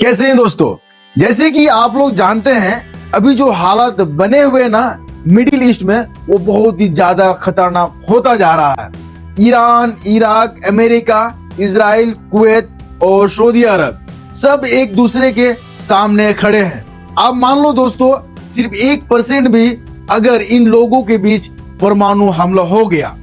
कैसे हैं दोस्तों? जैसे कि आप लोग जानते हैं अभी जो हालात बने हुए ना मिडिल ईस्ट में वो बहुत ही ज्यादा खतरनाक होता जा रहा है। Iran, Iraq, America, Israel, Kuwait और सऊदी अरब सब एक दूसरे के सामने खड़े हैं। अब मान लो दोस्तों सिर्फ 1% भी अगर इन लोगों के बीच परमाणु हमला हो गया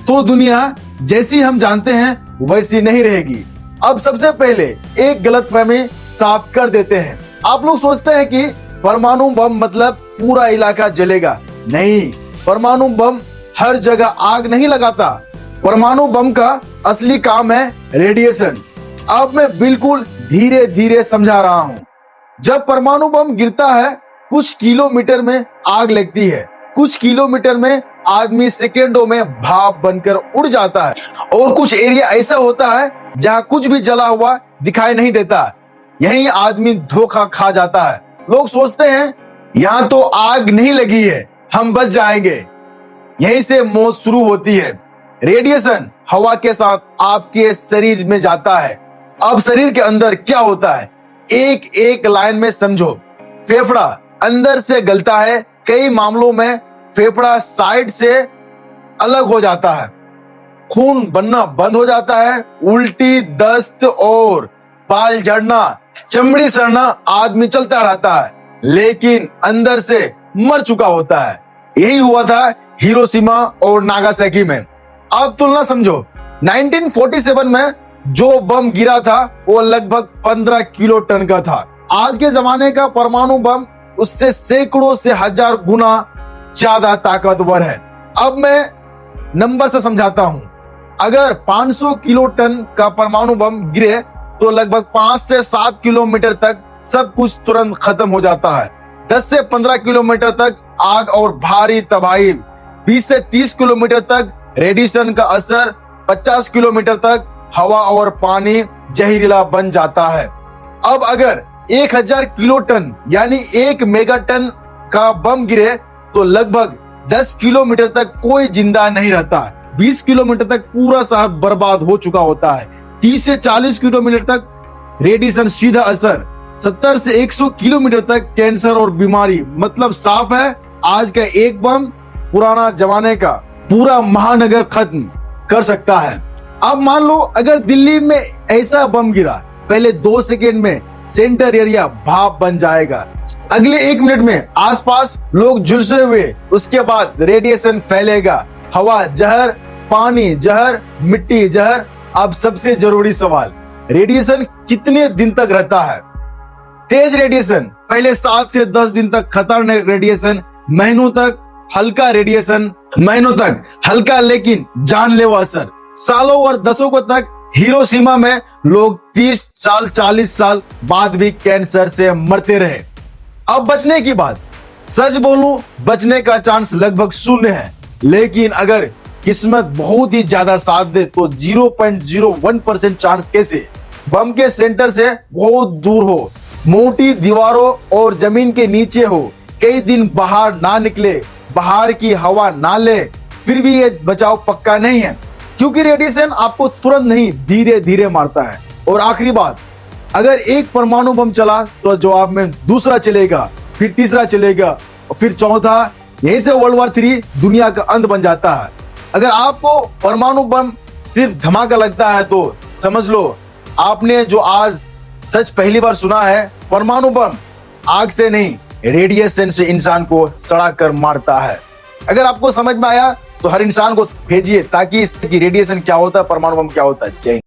तो दुनिया जैसी हम जानते हैं वैसी नहीं रहेगी। अब सबसे पहले एक गलतफहमी साफ कर देते हैं। आप लोग सोचते हैं कि परमाणु बम मतलब पूरा इलाका जलेगा। नहीं, परमाणु बम हर जगह आग नहीं लगाता। परमाणु बम का असली काम है रेडिएशन। अब मैं बिल्कुल धीरे धीरे समझा रहा हूँ। जब परमाणु बम गिरता है कुछ किलोमीटर में आग लगती है, कुछ किलोमीटर में आदमी सेकेंडों में भाप बनकर उड़ जाता है और कुछ एरिया ऐसा होता है जहाँ कुछ भी जला हुआ दिखाई नहीं देता। यही आदमी धोखा खा जाता है। लोग सोचते हैं यहाँ तो आग नहीं लगी है, हम बच जाएंगे। यहीं से मौत शुरू होती है। रेडिएशन हवा के साथ आपके शरीर में जाता है। अब शरीर के अंदर क्या होता है एक एक लाइन में समझो। फेफड़ा अंदर से गलता है, कई मामलों में फेफड़ा साइड से अलग हो जाता है, खून बनना बंद हो जाता है, उल्टी, दस्त और बाल झड़ना, चमड़ी सड़ना, आदमी चलता रहता है लेकिन अंदर से मर चुका होता है। यही हुआ था हिरोशिमा और नागासाकी में। अब तुलना समझो, 1947 में जो बम गिरा था वो लगभग 15 किलो टन का था। आज के जमाने का परमाणु बम उससे सैकड़ों से हजार गुना ज्यादा ताकतवर है। अब मैं नंबर से समझाता हूं। अगर 500 किलो टन का परमाणु बम गिरे तो लगभग 5 से 7 किलोमीटर तक सब कुछ तुरंत खत्म हो जाता है। 10 से 15 किलोमीटर तक आग और भारी तबाही, 20 से 30 किलोमीटर तक रेडिएशन का असर, 50 किलोमीटर तक हवा और पानी जहरीला बन जाता है। अब अगर 1000 किलो टन यानी 1 मेगा टन का बम गिरे तो लगभग 10 किलोमीटर तक कोई जिंदा नहीं रहता। 20 किलोमीटर तक पूरा शहर बर्बाद हो चुका होता है। 30 से 40 किलोमीटर तक रेडिएशन सीधा असर, 70 से 100 किलोमीटर तक कैंसर और बीमारी। मतलब साफ है आज का एक बम पुराना जमाने का पूरा महानगर खत्म कर सकता है। अब मान लो अगर दिल्ली में ऐसा बम गिरा, पहले 2 सेकेंड में सेंटर एरिया भाप बन जाएगा, अगले 1 मिनट में आसपास लोग झुलसे हुए, उसके बाद रेडिएशन फैलेगा, हवा जहर, पानी जहर, मिट्टी जहर। अब सबसे जरूरी सवाल, रेडिएशन कितने दिन तक रहता है? तेज रेडिएशन पहले 7 से 10 दिन तक, खतरनाक रेडिएशन महीनों तक, हल्का रेडिएशन महीनों तक, हल्का लेकिन जानलेवा असर सालों और दशकों तक। हिरोशिमा में लोग 30 साल 40 साल बाद भी कैंसर से मरते रहे। अब बचने की बात, सच बोलूं बचने का चांस लगभग 0 है, लेकिन अगर किस्मत बहुत ही ज्यादा साथ दे तो 0.01% चांस कैसे बम के सेंटर से बहुत दूर हो, मोटी दीवारों और जमीन के नीचे हो, कई दिन बाहर ना निकले, बाहर की हवा ना ले, फिर भी ये बचाव पक्का नहीं है क्योंकि रेडिएशन आपको तुरंत नहीं धीरे धीरे मारता है। और आखिरी बात, अगर एक परमाणु बम चला तो जवाब में दूसरा चलेगा, फिर तीसरा चलेगा और फिर चौथा। यहीं से वर्ल्ड वॉर 3 दुनिया का अंत बन जाता है। अगर आपको परमाणु बम सिर्फ धमाका लगता है तो समझ लो आपने जो आज सच पहली बार सुना है। परमाणु बम आग से नहीं रेडिएशन से इंसान को सड़ा कर मारता है। अगर आपको समझ में आया तो हर इंसान को भेजिए ताकि इसकी रेडिएशन क्या होता है, परमाणु बम क्या होता है। जय हिंद।